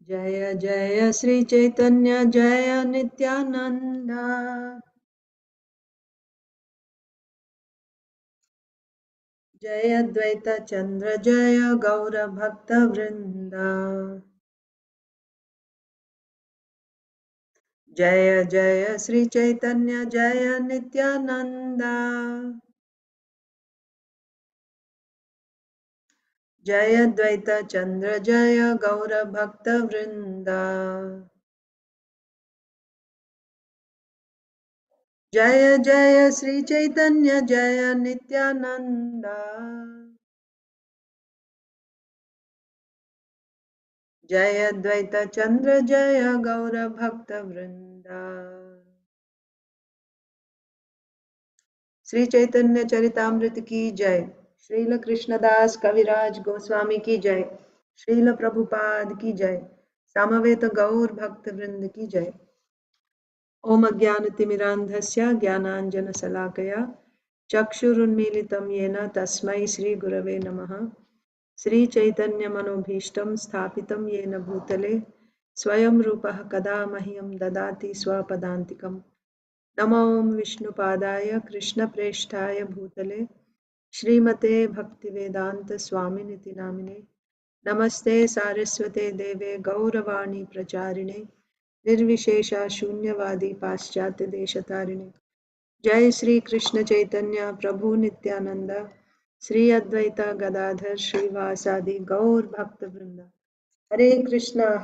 Jaya Jaya Sri Caitanya Jaya Nityananda Jaya Dvaita Chandra Jaya Gaura Bhakta Vrinda Jaya Jaya Sri Caitanya Jaya Nityananda Jaya Dvaita Chandra Jaya Gaura Bhakta Vrinda Jaya Jaya Sri Caitanya Jaya Nityananda Jaya Dvaita Chandra Jaya Gaura Bhakta Vrinda Sri Chaitanya Charitamrita ki jai Srila Krishnadas Kaviraj Goswami ki jai Srila Prabhupada ki jai Samaveta Gaur Bhakta Vrinda ki jai Om Ajnanatimirandhasya Jnananjana Salakaya Chakshurunmilitam Yena Tasmai Sri Gurave Namaha Sri Chaitanya Manobhishtam Sthapitam Yena Bhutale Swayam Rupaha Kada Mahyam Dadati Swapadantikam Namo Om Vishnupadaya Krishna Presthaya Bhutale Shrimate Bhaktivedanta Swaminiti Namine Namaste Saraswate Deve Gauravani Pracharine Nirvishesha Shunyavadi Paschatya Deshatarine Jai Sri Krishna Chaitanya Prabhu Nityananda Sri Advaita Gadadhar Srivasadi Gaur Bhakta Vrinda Hare Krishna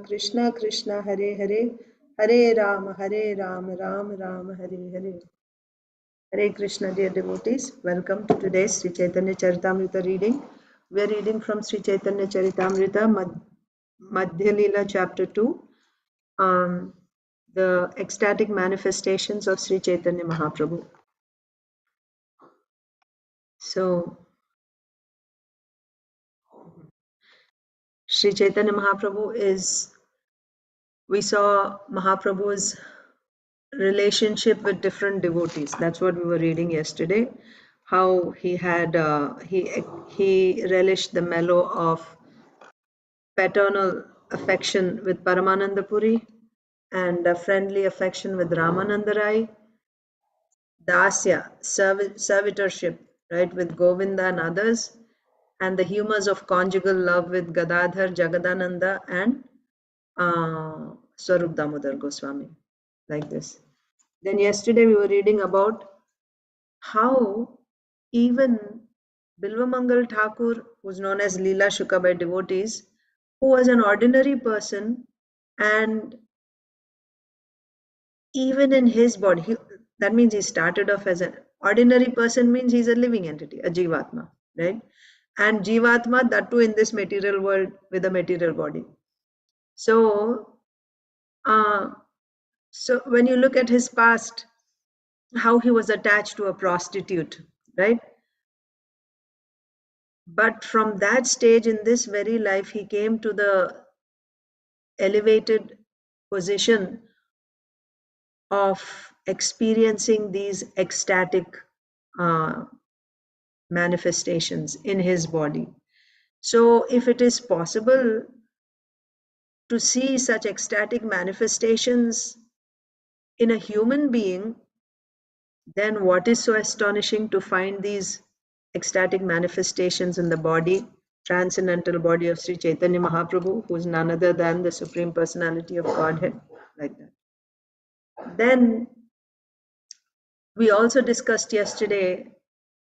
Krishna Krishna Hare Hare Hare Rama Rama Rama Hare Hare Hare Krishna, dear devotees. Welcome to today's Sri Chaitanya Charitamrita reading. We are reading from Sri Chaitanya Charitamrita, Madhya Leela, Chapter 2, the ecstatic manifestations of Sri Chaitanya Mahaprabhu. So, Sri Chaitanya Mahaprabhu we saw Mahaprabhu's relationship with different devotees. That's what we were reading yesterday. How he had he relished the mellow of paternal affection with Paramananda Puri and a friendly affection with Ramananda Rai, Dasya, servitorship, right, with Govinda and others, and the humors of conjugal love with Gadadhar, Jagadananda, and Swarup Damodar Goswami, like this. Then yesterday we were reading about how even Bilvamangal Thakur, who's known as Leela Shuka by devotees, who was an ordinary person, and even in his body, that means he started off as an ordinary person, means he's a living entity, a Jivatma, right? And Jivatma, that too in this material world with a material body. So, so when you look at his past, how he was attached to a prostitute, right? But from that stage in this very life, he came to the elevated position of experiencing these ecstatic manifestations in his body. So, if it is possible to see such ecstatic manifestations in a human being, then what is so astonishing to find these ecstatic manifestations in the body, transcendental body of Sri Chaitanya Mahaprabhu, who is none other than the Supreme Personality of Godhead, like that. Then we also discussed yesterday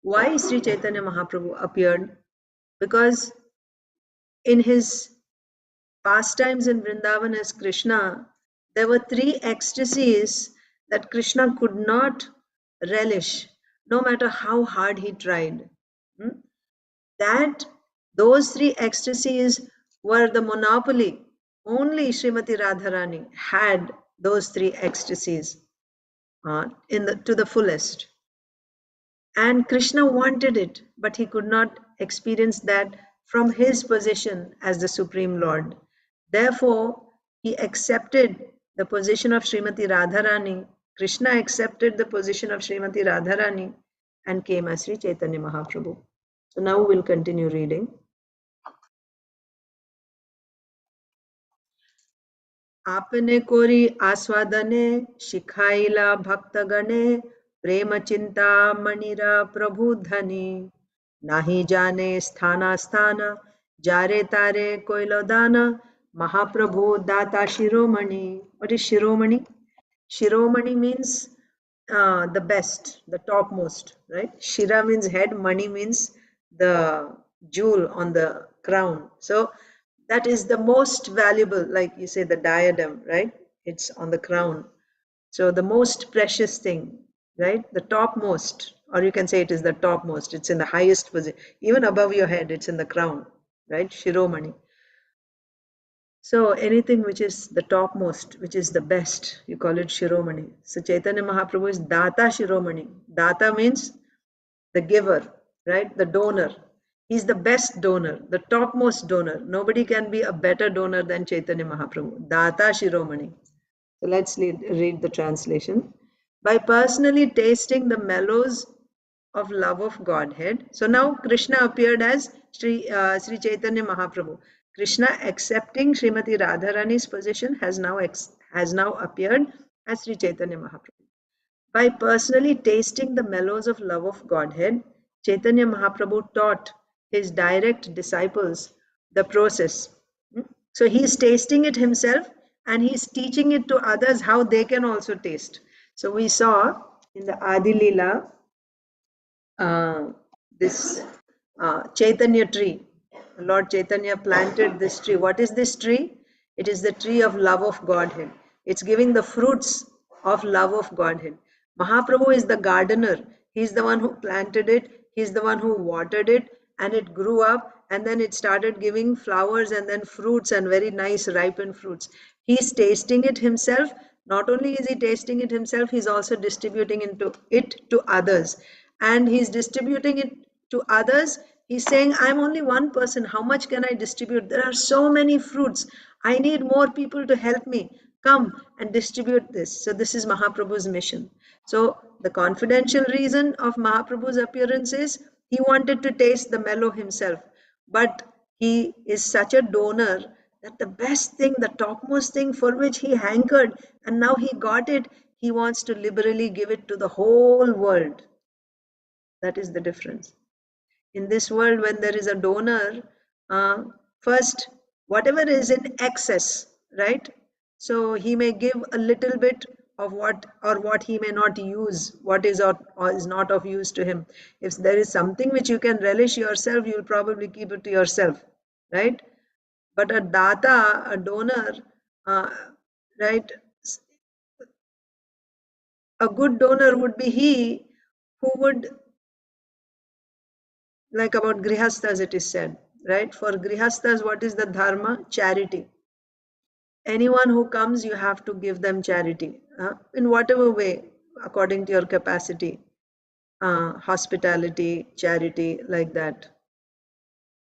why Sri Chaitanya Mahaprabhu appeared, because in his pastimes in Vrindavan as Krishna, there were three ecstasies that Krishna could not relish, no matter how hard he tried. That those three ecstasies were the monopoly. Only Srimati Radharani had those three ecstasies to the fullest. And Krishna wanted it, but he could not experience that from his position as the Supreme Lord. Therefore, he accepted the position of Srimati Radharani. Krishna accepted the position of Srimati Radharani and came as Sri Chaitanya Mahaprabhu. So now we'll continue reading. आपने कोरी आस्वादने शिखाइला भक्तगणे प्रेम चिंता मणिरा प्रभु धनी नाही जाने स्थाना स्थान जारे तारे कोइलो दाना महाप्रभु दाता शिरोमणि. What is shiromani? Shiromani means the best, the topmost, right? Shira means head, mani means the jewel on the crown. So that is the most valuable, like you say, the diadem, right? It's on the crown. So the most precious thing, right? The topmost, or you can say it is the topmost. It's in the highest position, even above your head. It's in the crown, right? Shiromani. So anything which is the topmost, which is the best, you call it Shiromani. So Chaitanya Mahaprabhu is Data Shiromani. Data means the giver, right? The donor. He's the best donor, the topmost donor. Nobody can be a better donor than Chaitanya Mahaprabhu. Data Shiromani. So let's read the translation. By personally tasting the mellows of love of Godhead. So now Krishna appeared as Sri Chaitanya Mahaprabhu. Krishna, accepting Srimati Radharani's position, has now appeared as Sri Chaitanya Mahaprabhu. By personally tasting the mellows of love of Godhead, Chaitanya Mahaprabhu taught his direct disciples the process. So he's tasting it himself and he's teaching it to others how they can also taste. So we saw in the Adi Leela this Chaitanya tree. Lord Chaitanya planted this tree. What is this tree? It is the tree of love of Godhead. It's giving the fruits of love of Godhead. Mahaprabhu is the gardener. He's the one who planted it. He's the one who watered it, and it grew up, and then it started giving flowers and then fruits and very nice ripened fruits. He's tasting it himself. Not only is he tasting it himself, he's also distributing it to others. And he's distributing it to others. He's saying, I'm only one person. How much can I distribute? There are so many fruits. I need more people to help me. Come and distribute this. So this is Mahaprabhu's mission. So the confidential reason of Mahaprabhu's appearance is he wanted to taste the mellow himself. But he is such a donor that the best thing, the topmost thing for which he hankered, and now he got it, he wants to liberally give it to the whole world. That is the difference. In this world, when there is a donor, first, whatever is in excess, right? So he may give a little bit of what he may not use, what is or is not of use to him. If there is something which you can relish yourself, you'll probably keep it to yourself, right? But a data, a donor, uh, right? A good donor would be he who would, like about grihasthas it is said, right? For grihasthas, what is the dharma? Charity. Anyone who comes, you have to give them charity in whatever way, according to your capacity. Hospitality, charity, like that.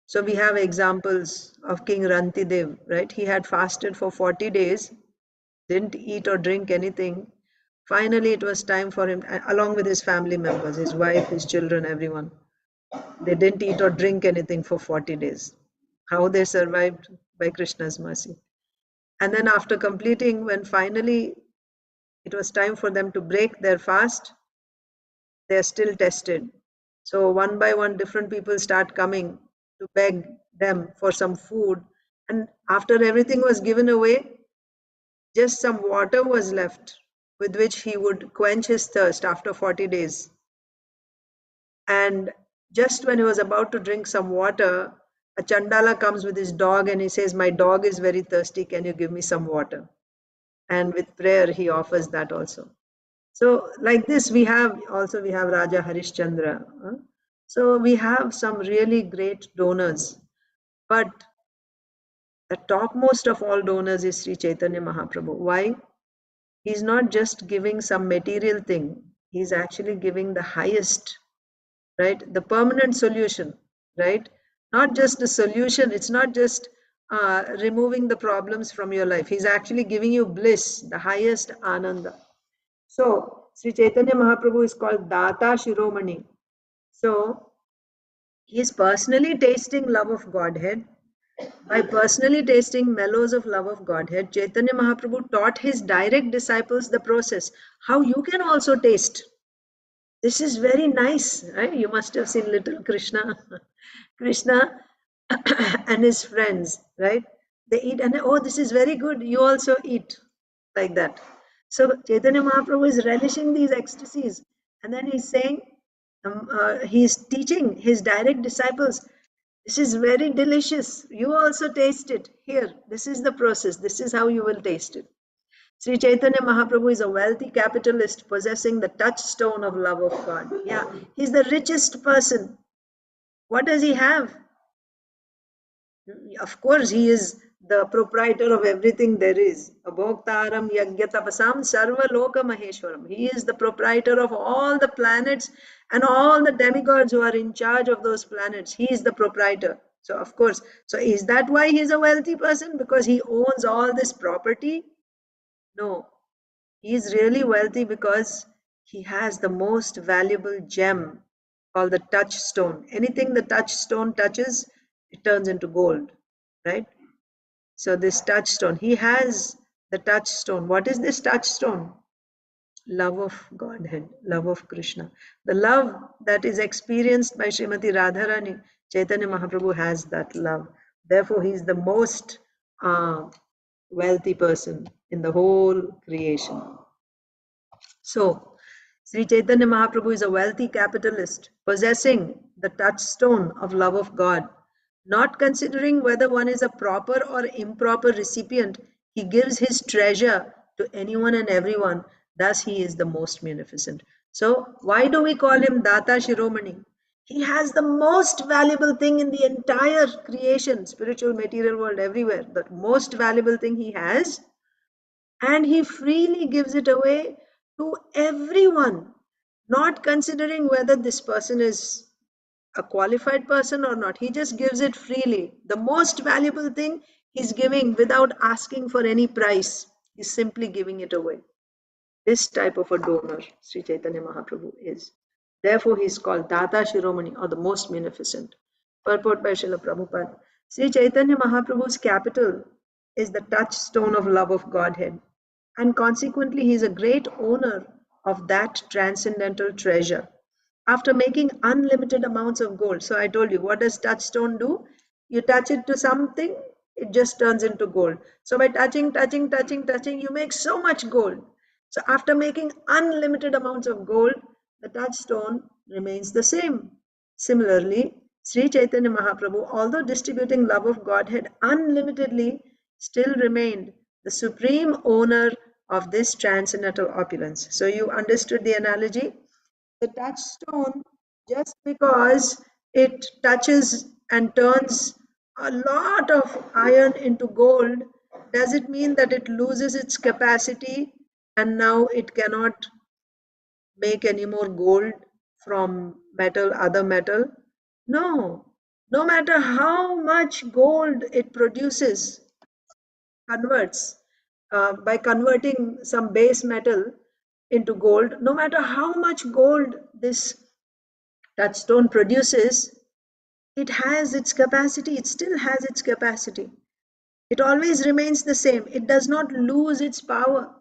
So we have examples of King Rantidev, right? He had fasted for 40 days, didn't eat or drink anything. Finally, it was time for him, along with his family members, his wife, his children, everyone. They didn't eat or drink anything for 40 days. How they survived? By Krishna's mercy. And then after completing, when finally it was time for them to break their fast, they are still tested. So one by one, different people start coming to beg them for some food. And after everything was given away, just some water was left with which he would quench his thirst after 40 days. And just when he was about to drink some water, a Chandala comes with his dog and he says, my dog is very thirsty. Can you give me some water? And with prayer, he offers that also. So like this, we have Raja Harishchandra. So we have some really great donors. But the topmost of all donors is Sri Chaitanya Mahaprabhu. Why? He's not just giving some material thing. He's actually giving the highest, right? The permanent solution, right? Not just a solution. It's not just removing the problems from your life. He's actually giving you bliss, the highest ananda. So Sri Chaitanya Mahaprabhu is called Data Shiromani. So he's personally tasting love of Godhead, By personally tasting mellows of love of Godhead, Chaitanya Mahaprabhu taught his direct disciples the process, how you can also taste. This is very nice, right? You must have seen little Krishna. Krishna and his friends, right? They eat and oh, this is very good. You also eat like that. So Chaitanya Mahaprabhu is relishing these ecstasies, and then he's saying, he's teaching his direct disciples, this is very delicious. You also taste it. Here, this is the process. This is how you will taste it. Sri Chaitanya Mahaprabhu is a wealthy capitalist possessing the touchstone of love of God. Yeah, he's the richest person. What does he have? Of course, he is the proprietor of everything there is. Abhoktaram Yagyatapasam Sarva Loka Maheshwaram. He is the proprietor of all the planets and all the demigods who are in charge of those planets. He is the proprietor. So, of course, so is that why he's a wealthy person? Because he owns all this property? No. He is really wealthy because he has the most valuable gem called the touchstone. Anything the touchstone touches, it turns into gold, right? So this touchstone, he has the touchstone. What is this touchstone? Love of Godhead, love of Krishna. The love that is experienced by Srimati Radharani, Chaitanya Mahaprabhu has that love. Therefore, he is the most wealthy person in the whole creation. So, Sri Chaitanya Mahaprabhu is a wealthy capitalist, possessing the touchstone of love of God. Not considering whether one is a proper or improper recipient, he gives his treasure to anyone and everyone. Thus, he is the most munificent. So, why do we call him Data Shiromani? He has the most valuable thing in the entire creation, spiritual, material world, everywhere. The most valuable thing he has, and he freely gives it away to everyone, not considering whether this person is a qualified person or not. He just gives it freely. The most valuable thing he's giving without asking for any price. He's simply giving it away. This type of a donor Sri Chaitanya Mahaprabhu is. Therefore, he is called Data Shiromani, or the most munificent. Purport by Srila Prabhupada. Sri Chaitanya Mahaprabhu's capital is the touchstone of love of Godhead, and consequently, he is a great owner of that transcendental treasure. After making unlimited amounts of gold, so I told you, what does touchstone do? You touch it to something, it just turns into gold. So by touching, you make so much gold. So after making unlimited amounts of gold, the touchstone remains the same. Similarly, Sri Chaitanya Mahaprabhu, although distributing love of Godhead unlimitedly, still remained the supreme owner of this transcendental opulence. So you understood the analogy? The touchstone, just because it touches and turns a lot of iron into gold, does it mean that it loses its capacity and now it cannot make any more gold from metal, other metal? No. No matter how much gold it produces, converts, by converting some base metal into gold, no matter how much gold this touchstone produces, it has its capacity, it still has its capacity. It always remains the same. It does not lose its power.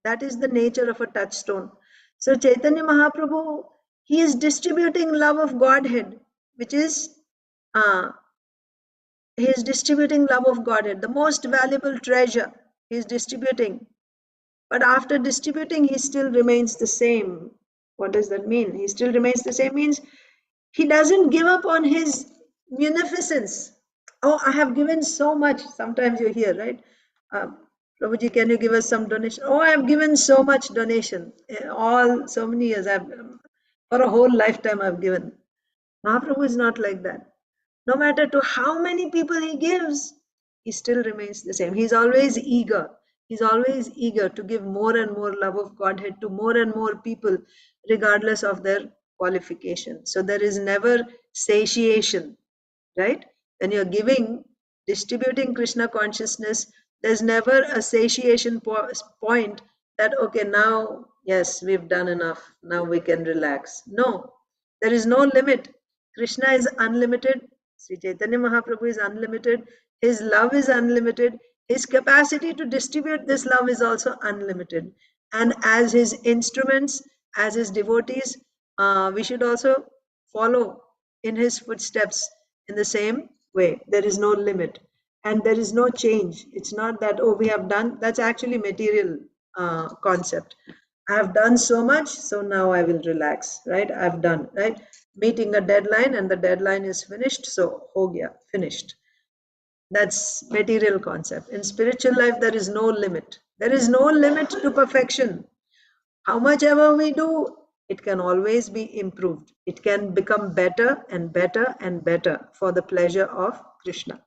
That is the nature of a touchstone. So Chaitanya Mahaprabhu, he is distributing love of Godhead, which is, he is distributing love of Godhead, the most valuable treasure he is distributing. But after distributing, he still remains the same. What does that mean? He still remains the same means he doesn't give up on his munificence. Oh, I have given so much. Sometimes you hear, right? Prabhuji, can you give us some donation? Oh, I have given so much donation. All so many years, for a whole lifetime, I've given. Mahaprabhu is not like that. No matter to how many people he gives, he still remains the same. He's always eager. He's always eager to give more and more love of Godhead to more and more people, regardless of their qualification. So there is never satiation, right? When you're giving, distributing Krishna consciousness, there's never a satiation point that, okay, now, yes, we've done enough. Now we can relax. No, there is no limit. Krishna is unlimited. Sri Chaitanya Mahaprabhu is unlimited. His love is unlimited. His capacity to distribute this love is also unlimited. And as his instruments, as his devotees, we should also follow in his footsteps in the same way. There is no limit and there is no change. It's not that, oh, we have done, that's actually material concept. I have done so much, so now I will relax, right? I've done, right? Meeting a deadline and the deadline is finished, so ho gaya, finished. That's material concept. In spiritual life, there is no limit. There is no limit to perfection. How much ever we do, it can always be improved. It can become better and better and better for the pleasure of Krishna.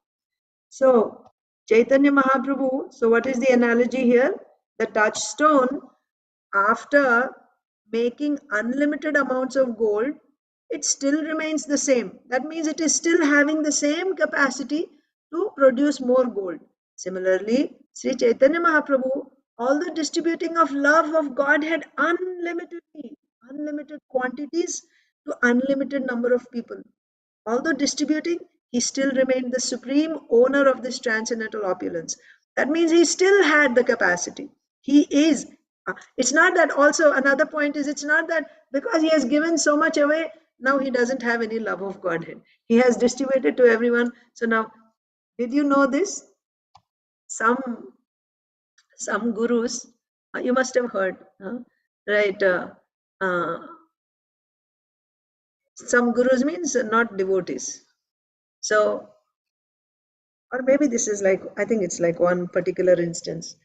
So, Chaitanya Mahaprabhu, so what is the analogy here? The touchstone, after making unlimited amounts of gold, it still remains the same. That means it is still having the same capacity to produce more gold. Similarly, Sri Chaitanya Mahaprabhu, although distributing of love of Godhead unlimitedly, unlimited quantities to unlimited number of people, although distributing, he still remained the supreme owner of this transcendental opulence. That means he still had the capacity. He is. It's not that, also another point is, it's not that because he has given so much away, now he doesn't have any love of Godhead. He has distributed to everyone. So now, did you know this? Some gurus, you must have heard, right? Uh, some gurus means not devotees. So, or maybe this is like, I think it's like one particular instance,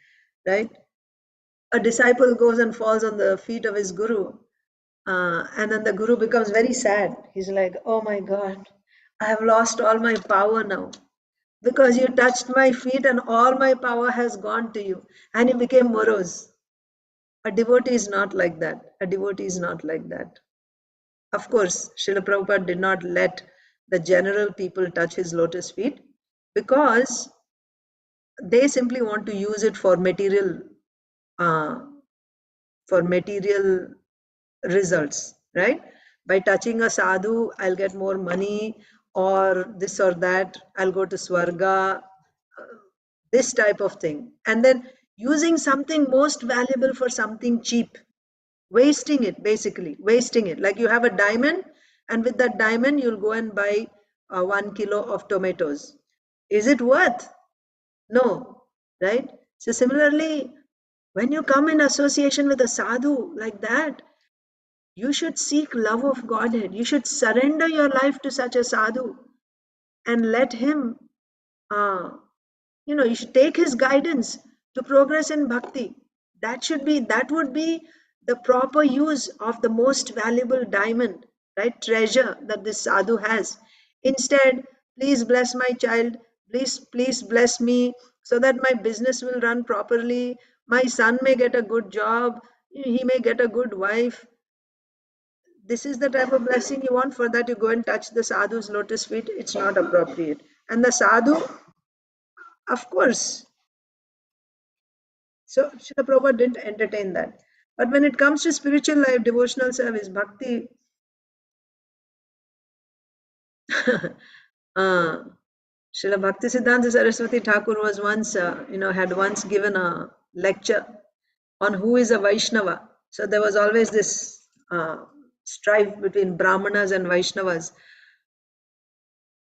right? A disciple goes and falls on the feet of his guru, and then the guru becomes very sad. He's like, oh my God, I have lost all my power now because you touched my feet and all my power has gone to you. And he became morose. A devotee is not like that. A devotee is not like that. Of course, Srila Prabhupada did not let the general people touch his lotus feet because they simply want to use it uh, for material results, right? By touching a sadhu, I'll get more money, or this or that, I'll go to Swarga, this type of thing. And then using something most valuable for something cheap, wasting it, basically, wasting it. Like you have a diamond, and with that diamond, you'll go and buy 1 kilo of tomatoes. Is it worth? No, right? So similarly, when you come in association with a sadhu like that, you should seek love of Godhead. You should surrender your life to such a sadhu and let him, uh, you should take his guidance to progress in bhakti. That would be the proper use of the most valuable diamond, right? Treasure that this sadhu has. Instead, please bless my child, please bless me so that my business will run properly. My son may get a good job, he may get a good wife. This is the type of blessing you want. For that, you go and touch the sadhu's lotus feet. It's not appropriate. And the sadhu, of course, so Srila Prabhupada didn't entertain that. But when it comes to spiritual life, devotional service, bhakti, uh, Srila Bhaktisiddhanta Saraswati Thakur was once, had once given a lecture on who is a Vaishnava. So there was always this strife between Brahmanas and Vaishnavas.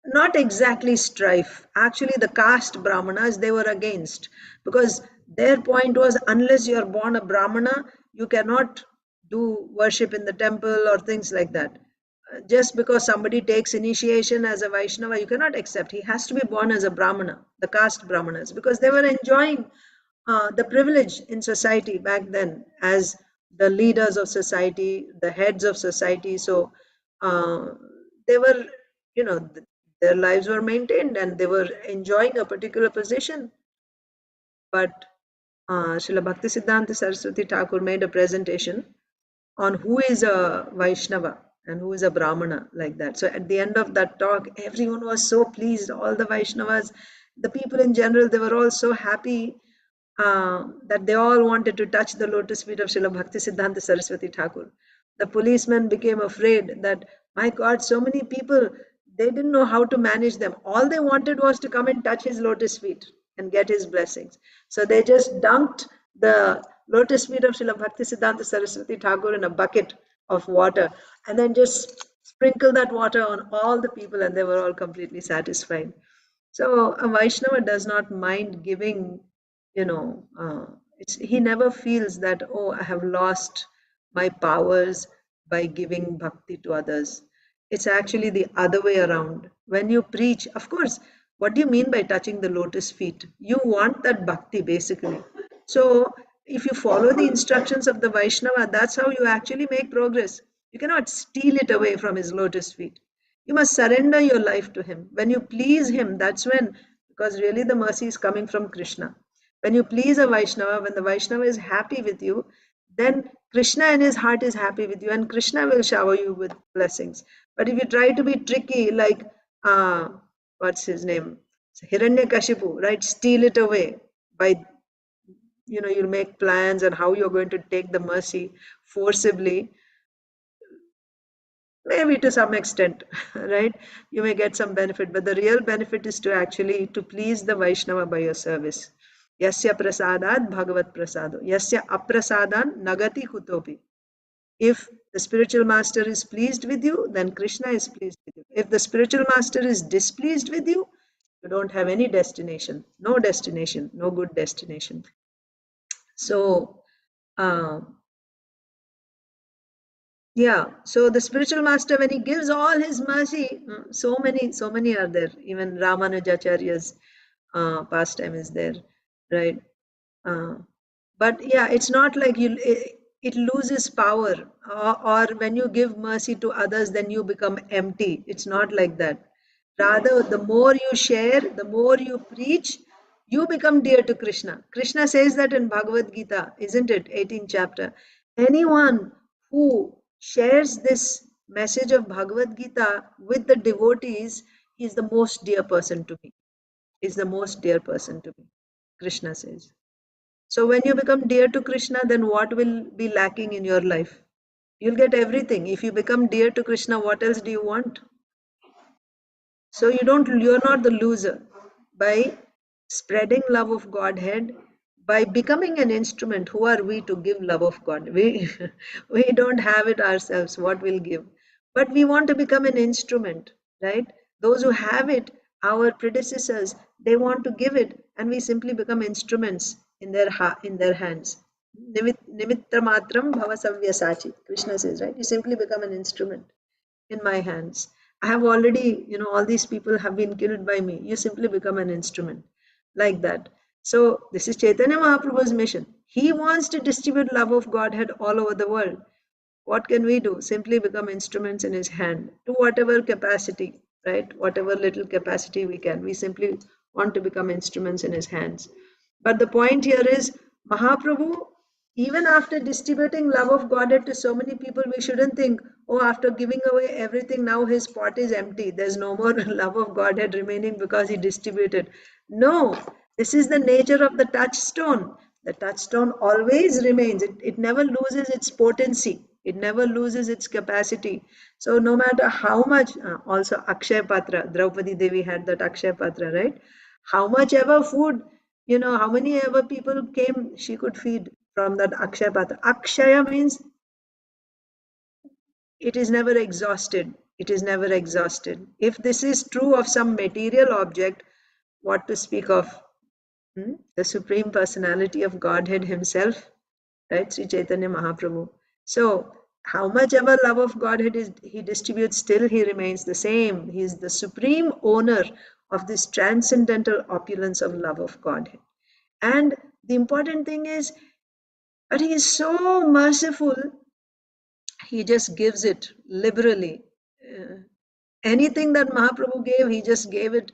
Not exactly strife. Actually, the caste Brahmanas, they were against, because their point was, unless you are born a Brahmana, you cannot do worship in the temple or things like that. Just because somebody takes initiation as a Vaishnava, you cannot accept. He has to be born as a Brahmana, the caste Brahmanas, because they were enjoying the privilege in society back then as the leaders of society, the heads of society. So they were, their lives were maintained and they were enjoying a particular position. But Srila Bhaktisiddhanta Saraswati Thakur made a presentation on who is a Vaishnava and who is a Brahmana, like that. So at the end of that talk, everyone was so pleased. All the Vaishnavas, the people in general, they were all so happy that they all wanted to touch the lotus feet of Srila Bhaktisiddhanta Saraswati Thakur. The policeman became afraid that, my God, so many people, They didn't know how to manage them. All they wanted was to come and touch his lotus feet and get his blessings. So they just dunked the lotus feet of Srila Bhaktisiddhanta Saraswati Thakur in a bucket of water and then just sprinkled that water on all the people, and they were all completely satisfied. So a Vaishnava does not mind giving, he never feels that, oh, I have lost my powers by giving bhakti to others. It's actually the other way around. When you preach, of course, what do you mean by touching the lotus feet? You want that bhakti basically. So if you follow the instructions of the Vaishnava, that's how you actually make progress. You cannot steal it away from his lotus feet. You must surrender your life to him. When you please him, that's when, because really the mercy is coming from Krishna. When you please a Vaishnava, when the Vaishnava is happy with you, then Krishna in his heart is happy with you, and Krishna will shower you with blessings. But if you try to be tricky, like, what's his name? Hiranyakashipu, right? Steal it away by, you'll make plans and how you're going to take the mercy forcibly. Maybe to some extent, right? You may get some benefit, but the real benefit is to actually to please the Vaishnava by your service. Yasya prasadat bhagavat prasado. Yasya aprasadan nagati kutopi. If the spiritual master is pleased with you, then Krishna is pleased with you. If the spiritual master is displeased with you, you don't have any destination, no good destination. So, uh, yeah, so the spiritual master, when he gives all his mercy, so many are there. Even Ramanujacharya's pastime is there, right? Uh, but yeah, it's not like it loses power, or when you give mercy to others, then you become empty. It's not like that. Rather, the more you share, the more you preach, you become dear to Krishna. Krishna says that in Bhagavad Gita, isn't it? 18th chapter. Anyone who shares this message of Bhagavad Gita with the devotees is the most dear person to me. Is the most dear person to me, Krishna says. So when you become dear to Krishna, then what will be lacking in your life? You'll get everything. If you become dear to Krishna, what else do you want? So you're not the loser. By spreading love of Godhead, by becoming an instrument, who are we to give love of God? We don't have it ourselves, what we'll give. But we want to become an instrument, right? Those who have it, our predecessors, they want to give it, and we simply become instruments in their hands. Nimitra matram bhava savyasachi. Krishna says, right? You simply become an instrument in my hands. I have already, all these people have been killed by me. You simply become an instrument like that. So this is Chaitanya Mahaprabhu's mission. He wants to distribute love of Godhead all over the world. What can we do? Simply become instruments in his hand to whatever capacity, right? Whatever little capacity we can. We simply want to become instruments in his hands. But the point here is Mahaprabhu, even after distributing love of Godhead to so many people, we shouldn't think, oh, after giving away everything, now his pot is empty. There's no more love of Godhead remaining because he distributed. No, this is the nature of the touchstone. The touchstone always remains, it never loses its potency, it never loses its capacity. So, no matter how much, also Akshay Patra, Draupadi Devi had that Akshay Patra, right? How much ever food, how many ever people came, she could feed from that Akshay Patra. Akshaya means it is never exhausted. It is never exhausted. If this is true of some material object, what to speak of the Supreme Personality of Godhead Himself, right? Sri Chaitanya Mahaprabhu. So, how much ever love of Godhead He distributes, still He remains the same. He is the supreme owner of this transcendental opulence of love of Godhead. And the important thing is that He is so merciful, He just gives it liberally. Anything that Mahaprabhu gave, He just gave it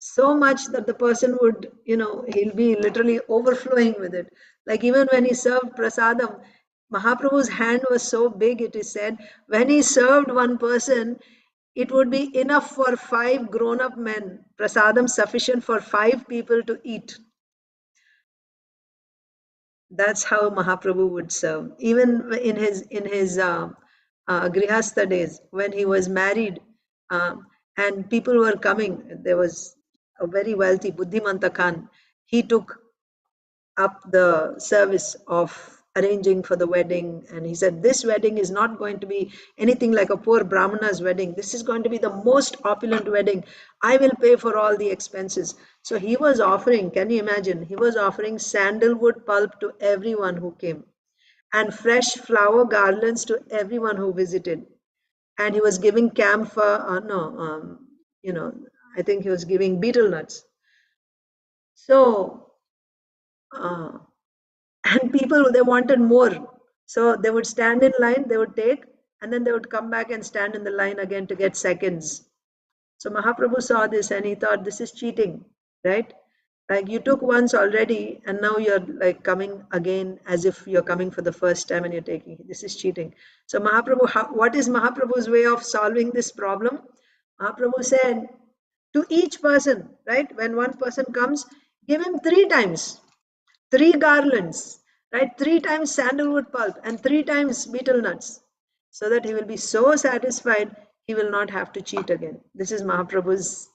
so much that the person would, he'll be literally overflowing with it. Like even when he served prasadam, Mahaprabhu's hand was so big, it is said, when he served one person, it would be enough for 5 grown-up men. Prasadam sufficient for 5 people to eat. That's how Mahaprabhu would serve. Even in his grihastha days, when he was married, and people were coming. There was a very wealthy Buddhimanta Khan. He took up the service of arranging for the wedding, and he said, this wedding is not going to be anything like a poor brahmana's wedding. This is going to be the most opulent wedding. I will pay for all the expenses. So he was offering, can you imagine, he was offering sandalwood pulp to everyone who came, and fresh flower garlands to everyone who visited. And he was giving camphor, no, you know, I think he was giving betel nuts. So uh, and people, they wanted more, so they would stand in line, they would take, and then they would come back and stand in the line again to get seconds. So Mahaprabhu saw this and he thought, this is cheating, right? Like, you took once already and now you're like coming again as if you're coming for the first time and you're taking, this is cheating. So Mahaprabhu, what is Mahaprabhu's way of solving this problem? Mahaprabhu said, to each person, right, when one person comes, give him 3 times, 3 garlands, right? 3 times sandalwood pulp and 3 times betel nuts, so that he will be so satisfied, he will not have to cheat again. This is Mahaprabhu's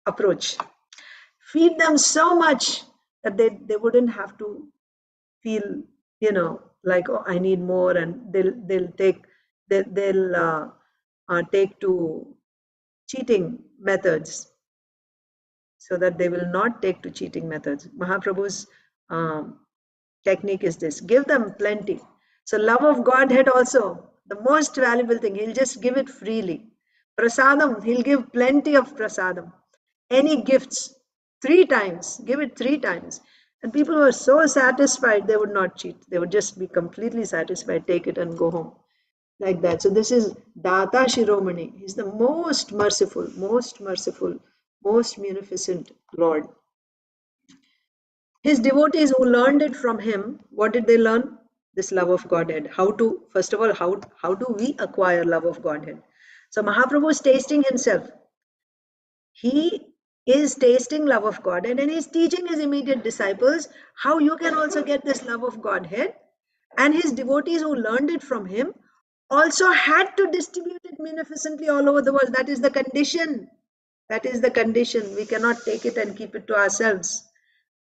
approach. Feed them so much that they wouldn't have to feel, like, oh, I need more, and they'll take to cheating methods, so that they will not take to cheating methods. Mahaprabhu's um, technique is this: give them plenty. So love of Godhead also, the most valuable thing, he'll just give it freely. Prasadam, he'll give plenty of prasadam. Any gifts, 3 times, give it 3 times. And people were so satisfied, they would not cheat. They would just be completely satisfied, take it and go home. Like that. So this is Data Shiromani. He's the most merciful, most munificent Lord. His devotees who learned it from him, what did they learn? This love of Godhead. How to, first of all, how do we acquire love of Godhead? So Mahaprabhu is tasting himself. He is tasting love of Godhead, and he's teaching his immediate disciples how you can also get this love of Godhead. And his devotees who learned it from him also had to distribute it munificently all over the world. That is the condition. That is the condition. We cannot take it and keep it to ourselves.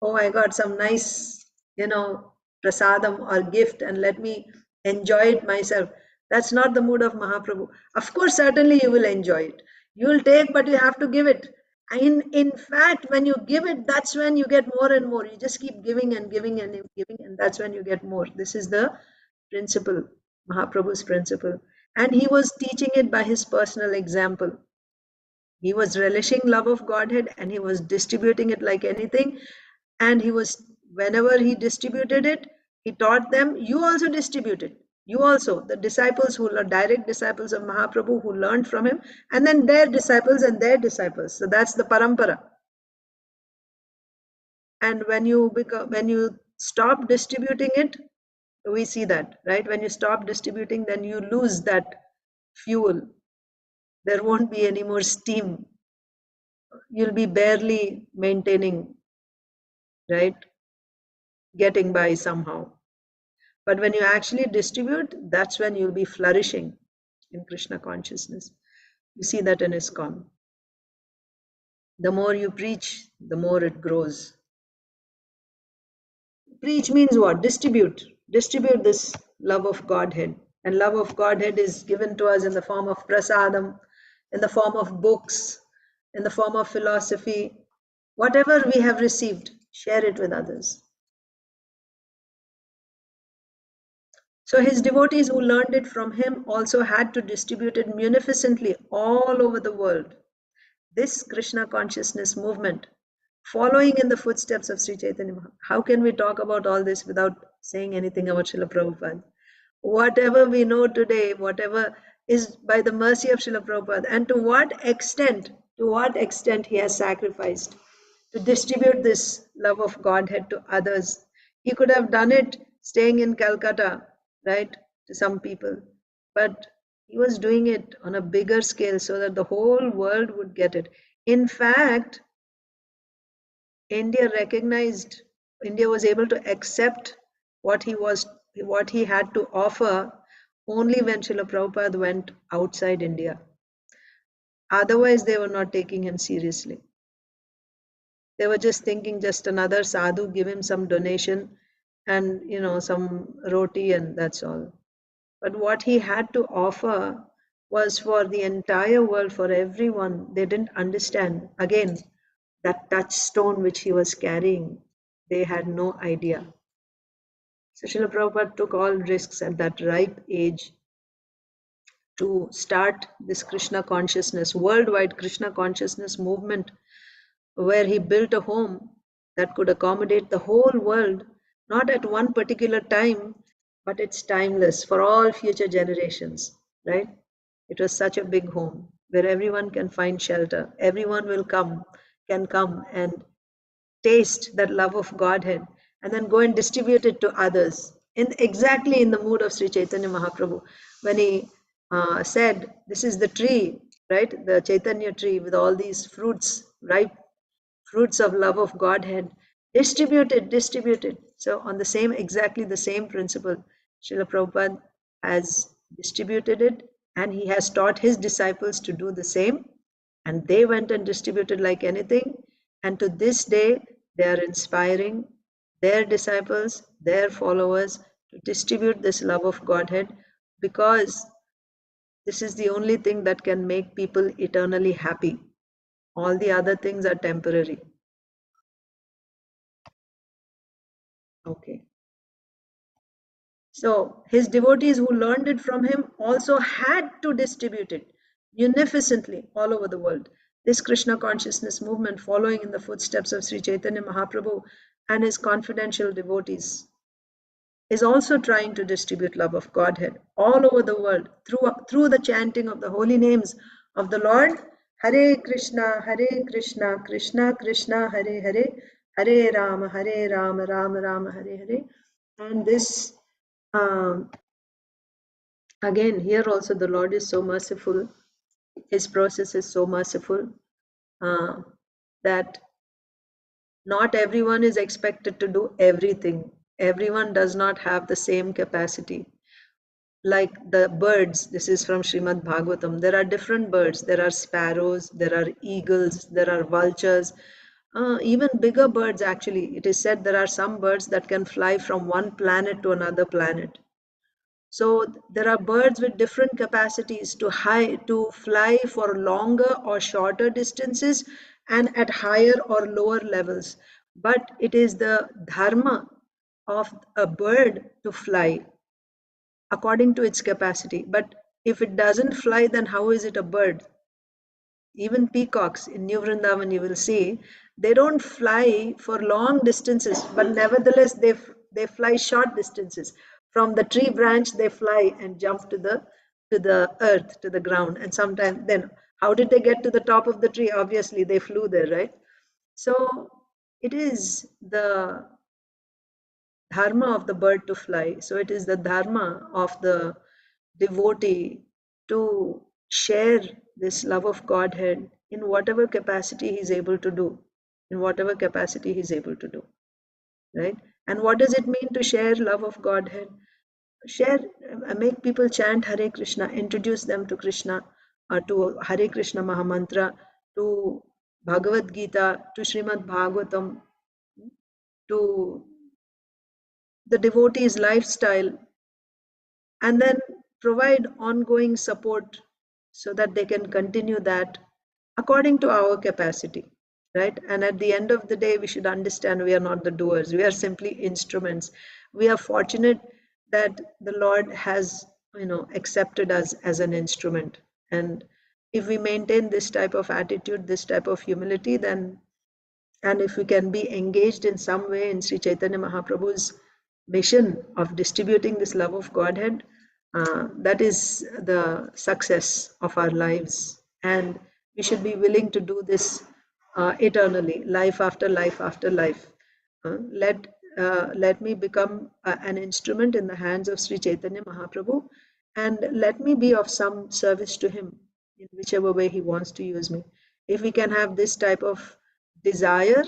Oh, I got some nice, prasadam or gift, and let me enjoy it myself. That's not the mood of Mahaprabhu. Of course, certainly you will enjoy it. You will take, but you have to give it. In fact, when you give it, that's when you get more and more. You just keep giving and giving and giving, and that's when you get more. This is the principle, Mahaprabhu's principle. And he was teaching it by his personal example. He was relishing love of Godhead and he was distributing it like anything. And he was, whenever he distributed it, he taught them, you also distribute it. You also, the disciples who are direct disciples of Mahaprabhu who learned from him, and then their disciples and their disciples. So that's the parampara. And when you stop distributing it, we see that, right? When you stop distributing, then you lose that fuel. There won't be any more steam. You'll be barely maintaining, right? Getting by somehow. But when you actually distribute, that's when you'll be flourishing in Krishna consciousness. You see that in ISKCON. The more you preach, the more it grows. Preach means what? Distribute. Distribute this love of Godhead. And love of Godhead is given to us in the form of prasadam, in the form of books, in the form of philosophy. Whatever we have received, share it with others. So his devotees who learned it from him also had to distribute it munificently all over the world. This Krishna consciousness movement, following in the footsteps of Sri Chaitanya Mahaprabhu. How can we talk about all this without saying anything about Srila Prabhupada? Whatever we know today, whatever is by the mercy of Srila Prabhupada, and to what extent he has sacrificed to distribute this love of Godhead to others. He could have done it staying in Calcutta, right, to some people, but he was doing it on a bigger scale so that the whole world would get it. In fact, India was able to accept what he had to offer only when Srila Prabhupada went outside India. Otherwise, they were not taking him seriously. They were just thinking just another sadhu, give him some donation and, some roti, and that's all. But what he had to offer was for the entire world, for everyone. They didn't understand. Again, that touchstone which he was carrying, they had no idea. So Srila Prabhupada took all risks at that ripe age to start this Krishna consciousness, worldwide Krishna consciousness movement, where he built a home that could accommodate the whole world, not at one particular time, but it's timeless for all future generations, right? It was such a big home where everyone can find shelter. Everyone can come and taste that love of Godhead and then go and distribute it to others. Exactly in the mood of Sri Chaitanya Mahaprabhu, when he said, this is the tree, right? The Chaitanya tree with all these fruits, ripe fruits of love of Godhead, distributed. So on the same, exactly the same principle, Srila Prabhupada has distributed it, and he has taught his disciples to do the same, and they went and distributed like anything, and to this day they are inspiring their disciples, their followers, to distribute this love of Godhead, because this is the only thing that can make people eternally happy. All the other things are temporary. Okay. So his devotees who learned it from him also had to distribute it munificently all over the world. This Krishna consciousness movement, following in the footsteps of Sri Chaitanya Mahaprabhu and his confidential devotees, is also trying to distribute love of Godhead all over the world through the chanting of the holy names of the Lord. Hare Krishna, Krishna Krishna, Hare Hare, Hare Rama, Rama Rama, Hare Hare. And this, again, here also the Lord is so merciful. His process is so merciful that not everyone is expected to do everything. Everyone does not have the same capacity. Like the birds, this is from Srimad Bhagavatam, there are different birds. There are sparrows, there are eagles, there are vultures, even bigger birds actually. It is said there are some birds that can fly from one planet to another planet. So there are birds with different capacities to fly for longer or shorter distances and at higher or lower levels. But it is the dharma of a bird to fly according to its capacity. But if it doesn't fly, then how is it a bird? Even peacocks in New Vrindavan, you will see, they don't fly for long distances, but nevertheless they fly short distances. From the tree branch, they fly and jump to the earth, to the ground. And sometimes then, how did they get to the top of the tree? Obviously, they flew there, right? So it is the dharma of the bird to fly. So it is the dharma of the devotee to share this love of Godhead in whatever capacity he's able to do, in whatever capacity he's able to do, right? And what does it mean to share love of Godhead? Share, make people chant Hare Krishna, introduce them to Krishna, to Hare Krishna Mahamantra, to Bhagavad Gita, to Srimad Bhagavatam, to the devotee's lifestyle, and then provide ongoing support so that they can continue that according to our capacity, right? And at the end of the day, we should understand we are not the doers, we are simply instruments. We are fortunate that the Lord has, accepted us as an instrument. And if we maintain this type of attitude, this type of humility, then, and if we can be engaged in some way in Sri Chaitanya Mahaprabhu's mission of distributing this love of Godhead, that is the success of our lives. And we should be willing to do this eternally, life after life after life. Let me become an instrument in the hands of Sri Chaitanya Mahaprabhu, and let me be of some service to him in whichever way he wants to use me. If we can have this type of desire,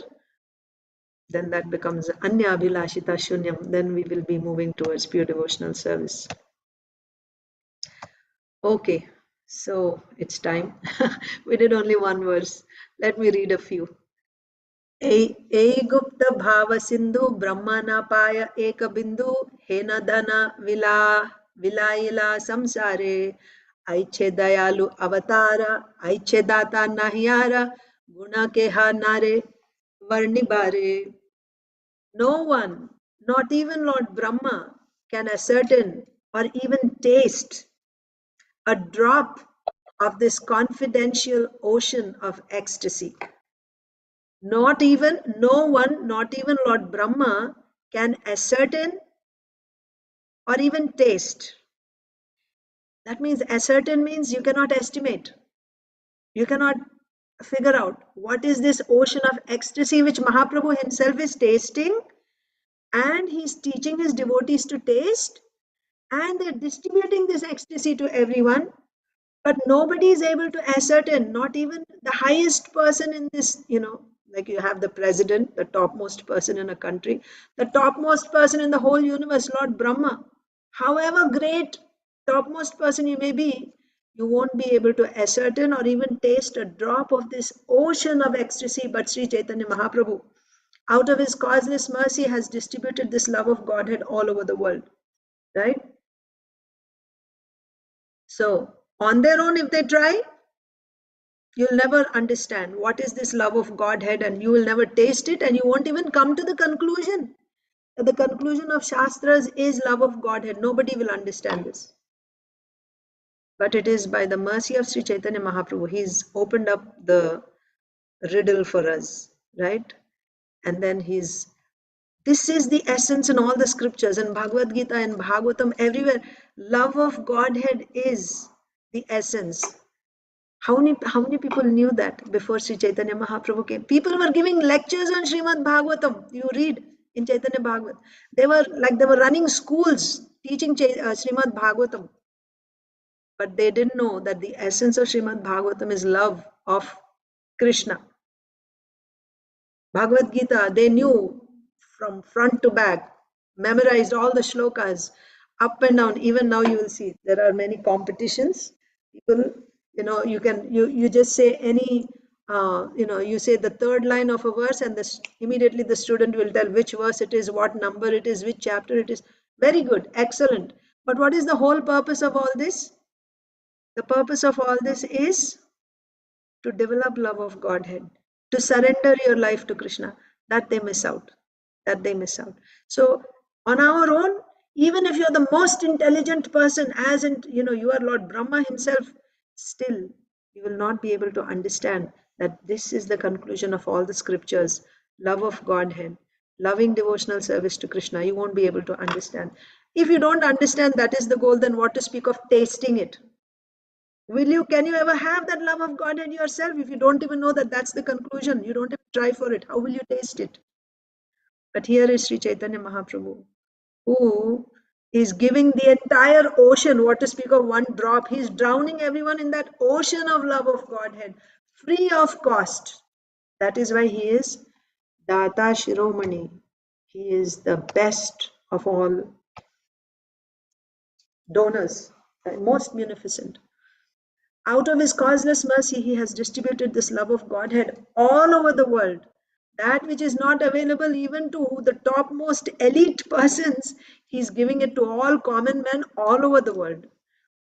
then that becomes Anya Abhilashita Shunyam. Then we will be moving towards pure devotional service. Okay, So it's time. We did only one verse. Let me read a few. गुप्त भाव सिंधु ब्रह्मणापाय एक बिंदु हेन धन villa विलायिला संसारे ऐच्छे दयालु अवतार ऐच्छे दाता नाहियारा गुण के हा नारे वर्णिबारे. No one, not even Lord Brahma, can ascertain or even taste a drop of this confidential ocean of ecstasy. Not even, no one, not even Lord Brahma can ascertain or even taste. That means ascertain means you cannot estimate. You cannot figure out what is this ocean of ecstasy which Mahaprabhu himself is tasting, and he's teaching his devotees to taste, and they're distributing this ecstasy to everyone. But nobody is able to ascertain, not even the highest person in this, like you have the president, the topmost person in a country, the topmost person in the whole universe, Lord Brahma. However great topmost person you may be, you won't be able to ascertain or even taste a drop of this ocean of ecstasy. But Sri Chaitanya Mahaprabhu, out of his causeless mercy, has distributed this love of Godhead all over the world, right? So, on their own, if they try, you'll never understand what is this love of Godhead, and you will never taste it, and you won't even come to the conclusion. The conclusion of Shastras is love of Godhead. Nobody will understand this. But it is by the mercy of Sri Chaitanya Mahaprabhu. He's opened up the riddle for us, right? And then this is the essence in all the scriptures, in Bhagavad Gita and Bhagavatam, everywhere. Love of Godhead is the essence. How many people knew that before Sri Chaitanya Mahaprabhu came? People were giving lectures on Srimad Bhagavatam. You read in Chaitanya Bhagavat. They were running schools teaching Srimad Bhagavatam. But they didn't know that the essence of Srimad Bhagavatam is love of Krishna. Bhagavad Gita, they knew from front to back, memorized all the shlokas, up and down. Even now you will see there are many competitions. People, you just say any, you say the third line of a verse, and immediately the student will tell which verse it is, what number it is, which chapter it is. Very good, excellent. But what is the whole purpose of all this? The purpose of all this is to develop love of Godhead, to surrender your life to Krishna. That they miss out. That they miss out. So on our own, even if you're the most intelligent person, as in, you are Lord Brahma himself, still you will not be able to understand that this is the conclusion of all the scriptures. Love of Godhead, loving devotional service to Krishna. You won't be able to understand. If you don't understand that is the goal, then what to speak of tasting it? Can you ever have that love of God in yourself if you don't even know that that's the conclusion? You don't even try for it. How will you taste it? But here is Sri Chaitanya Mahaprabhu, who is giving the entire ocean, what to speak of one drop. He's drowning everyone in that ocean of love of Godhead, free of cost. That is why he is Data Shiromani. He is the best of all donors, most munificent. Out of his causeless mercy, he has distributed this love of Godhead all over the world. That which is not available even to the topmost elite persons, he's giving it to all common men all over the world.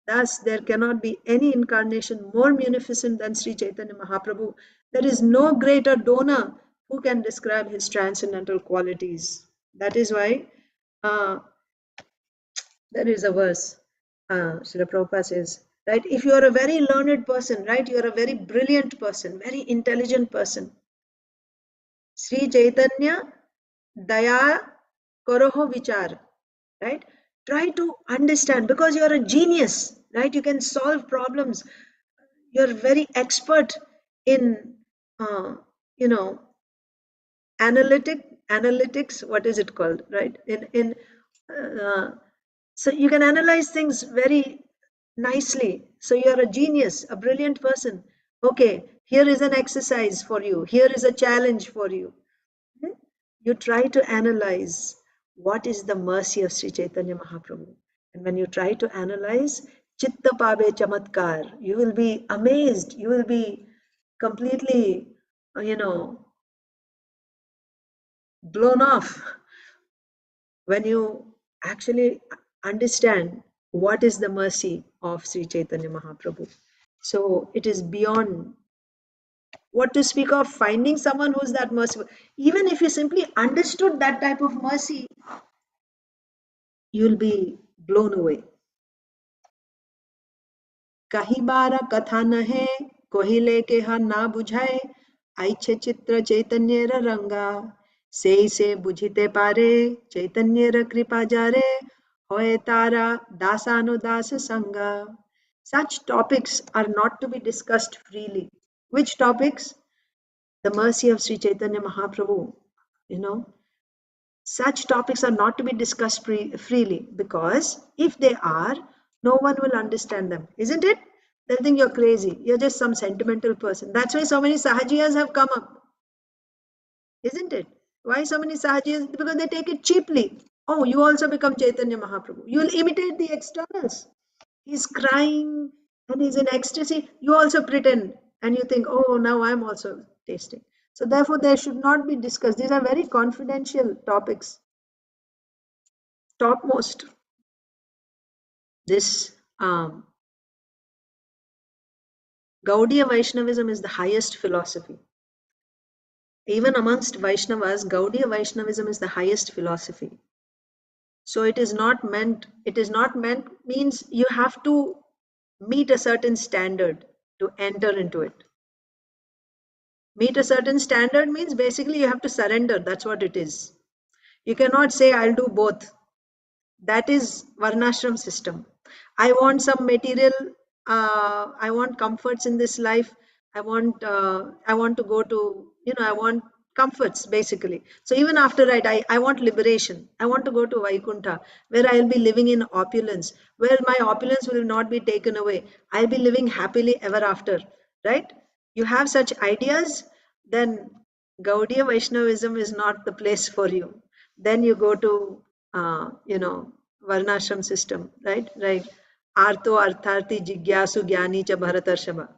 Thus, there cannot be any incarnation more munificent than Sri Chaitanya Mahaprabhu. There is no greater donor who can describe his transcendental qualities. That is why there is a verse, Srila Prabhupada says, right, if you are a very learned person, right, you are a very brilliant person, very intelligent person, Sri Chaitanya Daya Koroho Vichar, right, try to understand, because you are a genius, right, you can solve problems, you are very expert in, you know, analytics, what is it called, right, uh, so you can analyze things very nicely. So you're a genius, a brilliant person. Okay, here is an exercise for you. Here is a challenge for you. You try to analyze what is the mercy of Sri Chaitanya Mahaprabhu. And when you try to analyze, Chitta pabe chamatkar. You will be amazed. You will be completely, blown off when you actually understand what is the mercy of Sri Chaitanya Mahaprabhu. So it is beyond what to speak of finding someone who's that merciful. Even if you simply understood that type of mercy, you'll be blown away. कही बारा कथा न है कोहिले के हा ना बुझाए आइछे चित्र चैतन्य रंगा से बुझिते पारे चैतन्य कृपा जारे होए तारा दासानुदास संगा. Such topics are not to be discussed freely. Which topics? The mercy of Sri Chaitanya Mahaprabhu. Such topics are not to be discussed freely, because if they are, no one will understand them, isn't it? They'll think you're crazy. You're just some sentimental person. That's why so many sahajiyas have come up, isn't it? Why so many sahajiyas? Because they take it cheaply. Oh, you also become Chaitanya Mahaprabhu. You will imitate the externals. He's crying and he's in ecstasy. You also pretend and you think, oh, now I'm also tasting. So therefore, they should not be discussed. These are very confidential topics. Topmost. This Gaudiya Vaishnavism is the highest philosophy. Even amongst Vaishnavas, Gaudiya Vaishnavism is the highest philosophy. So it is not meant means you have to meet a certain standard to enter into it. Meet a certain standard means basically you have to surrender. That's what it is. You cannot say, I'll do both. That is Varnashram system. I want some material, I want comforts in this life. I want to go to, I want comforts basically. So even after that, I want liberation. I want to go to Vaikuntha, where I'll be living in opulence, where my opulence will not be taken away. I'll be living happily ever after, right? You have such ideas, then Gaudiya Vaishnavism is not the place for you. Then you go to, Varnashram system, right? Right. Arto Artharti Jigyasu Gyani Cha Bharatarshava.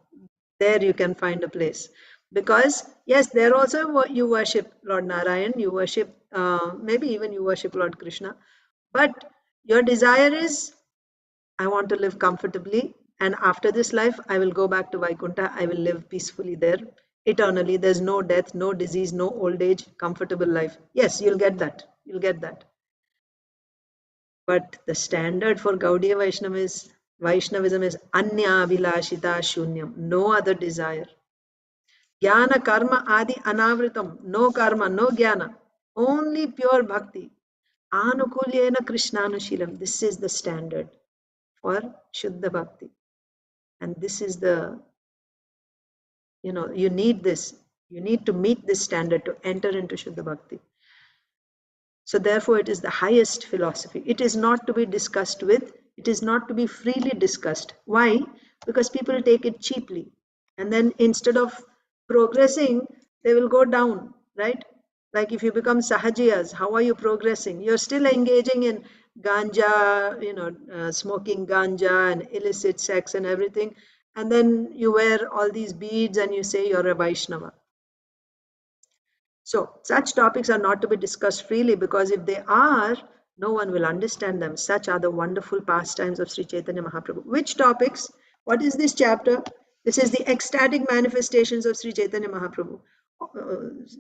There you can find a place. Because, yes, there also you worship Lord Narayan, you worship, maybe even you worship Lord Krishna. But your desire is, I want to live comfortably. And after this life, I will go back to Vaikuntha. I will live peacefully there eternally. There's no death, no disease, no old age, comfortable life. Yes, you'll get that. You'll get that. But the standard for Gaudiya Vaishnavism is Anya Vilashita Shunyam, no other desire. Jnana Karma Adi Anavritam, no karma, no jnana, only pure bhakti. Anukulyena Krishnanushilam, this is the standard for Shuddha Bhakti. And this is the, you need this. You need to meet this standard to enter into Shuddha Bhakti. So therefore, it is the highest philosophy. It is not to be discussed with, it is not to be freely discussed. Why? Because people take it cheaply. And then instead of progressing, they will go down, right? Like if you become sahajiyas, how are you progressing? You're still engaging in ganja, smoking ganja and illicit sex and everything. And then you wear all these beads and you say you're a Vaishnava. So such topics are not to be discussed freely, because if they are, no one will understand them. Such are the wonderful pastimes of Sri Chaitanya Mahaprabhu. Which topics? What is this chapter? This is the ecstatic manifestations of Sri Chaitanya Mahaprabhu.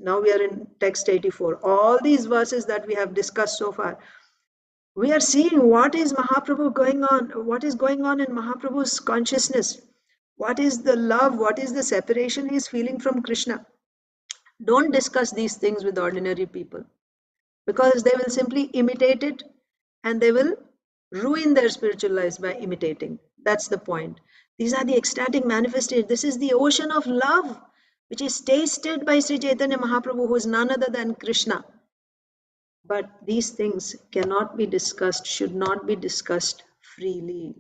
Now we are in text 84. All these verses that we have discussed so far, we are seeing what is Mahaprabhu going on, what is going on in Mahaprabhu's consciousness. What is the love, what is the separation he is feeling from Krishna. Don't discuss these things with ordinary people, because they will simply imitate it and they will ruin their spiritual lives by imitating. That's the point. These are the ecstatic manifestations. This is the ocean of love which is tasted by Sri Chaitanya Mahaprabhu, who is none other than Krishna. But these things cannot be discussed, should not be discussed freely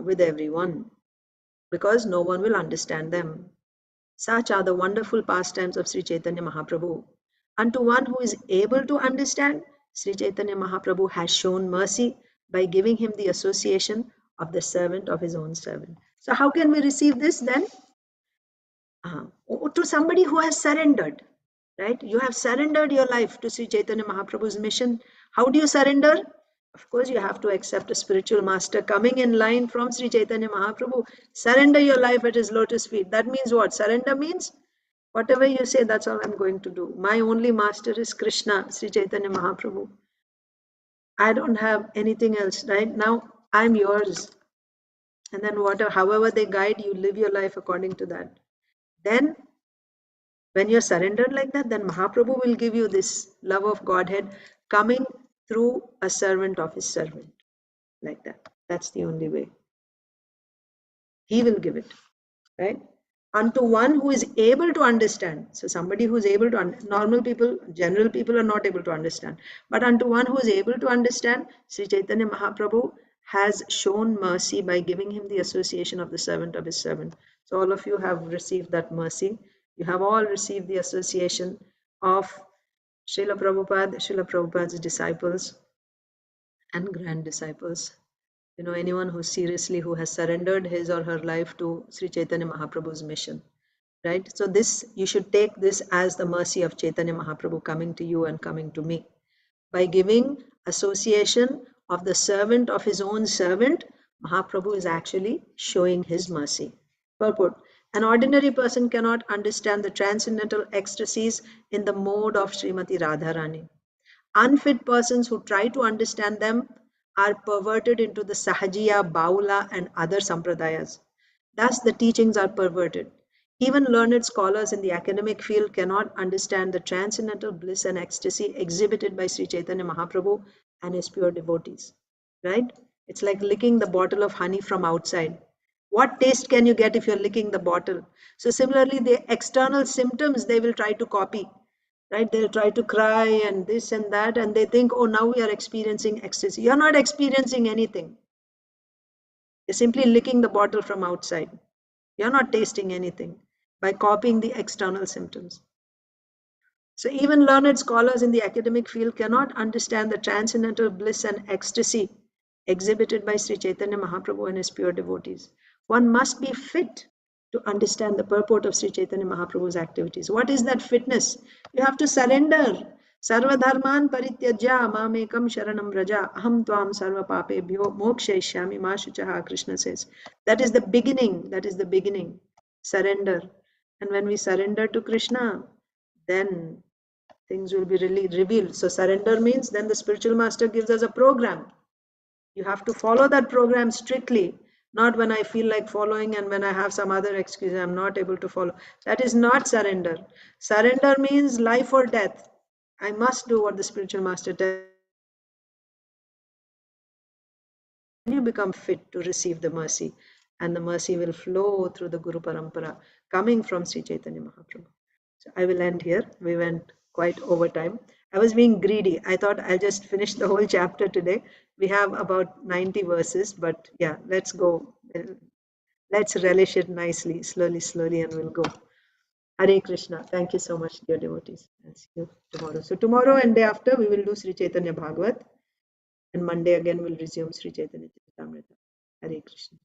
with everyone, because no one will understand them. Such are the wonderful pastimes of Sri Chaitanya Mahaprabhu. And to one who is able to understand, Sri Chaitanya Mahaprabhu has shown mercy by giving him the association of the servant of his own servant. So how can we receive this then? To somebody who has surrendered, right? You have surrendered your life to Sri Chaitanya Mahaprabhu's mission. How do you surrender? Of course, you have to accept a spiritual master coming in line from Sri Chaitanya Mahaprabhu. Surrender your life at his lotus feet. That means what? Surrender means whatever you say, that's all I'm going to do. My only master is Krishna, Sri Chaitanya Mahaprabhu. I don't have anything else, right? Now I'm yours. And then whatever, however they guide you, live your life according to that. Then when you're surrendered like that, then Mahaprabhu will give you this love of Godhead coming through a servant of his servant. Like that. That's the only way. He will give it. Right? Unto one who is able to understand. So somebody who is able to, normal people, general people are not able to understand. But unto one who is able to understand, Sri Chaitanya Mahaprabhu has shown mercy by giving him the association of the servant of his servant. So all of you have received that mercy. You have all received the association of Srila Prabhupada's disciples and grand disciples. Anyone who seriously, who has surrendered his or her life to Sri Chaitanya Mahaprabhu's mission, right? So this, you should take this as the mercy of Chaitanya Mahaprabhu coming to you and coming to me. By giving association of the servant of his own servant, Mahaprabhu is actually showing his mercy. Purport. An ordinary person cannot understand the transcendental ecstasies in the mode of Srimati Radharani. Unfit persons who try to understand them are perverted into the Sahajiya, Baula, and other sampradayas. Thus, the teachings are perverted. Even learned scholars in the academic field cannot understand the transcendental bliss and ecstasy exhibited by Sri Chaitanya Mahaprabhu and his pure devotees. Right? It's like licking the bottle of honey from outside. What taste can you get if you're licking the bottle? So, similarly, the external symptoms they will try to copy, right? They'll try to cry and this and that, and they think, oh, now we are experiencing ecstasy. You're not experiencing anything. You're simply licking the bottle from outside. You're not tasting anything by copying the external symptoms. So even learned scholars in the academic field cannot understand the transcendental bliss and ecstasy exhibited by Sri Chaitanya Mahaprabhu and his pure devotees. One must be fit to understand the purport of Sri Chaitanya Mahaprabhu's activities. What is that fitness? You have to surrender. Sarva dharman parityajya mamekam sharanam raja aham tvam sarva papebhyo mokshayishyami ma shuchaha, Krishna says. That is the beginning. That is the beginning. Surrender. And when we surrender to Krishna, then things will be really revealed. So surrender means then the spiritual master gives us a program. You have to follow that program strictly, not when I feel like following and when I have some other excuse I'm not able to follow. That is not surrender. Surrender means life or death. I must do what the spiritual master tells. You become fit to receive the mercy, and the mercy will flow through the Guru Parampara coming from Sri Chaitanya Mahaprabhu. So I will end here. We went quite over time. I was being greedy. I thought I'll just finish the whole chapter today. We have about 90 verses, but yeah, let's go. Let's relish it nicely, slowly, and we'll go. Hare Krishna. Thank you so much, dear devotees. I'll see you tomorrow. So tomorrow and day after, we will do Sri Chaitanya Bhagavat. And Monday again, we'll resume Sri Chaitanya Caritamrita. Hare Krishna.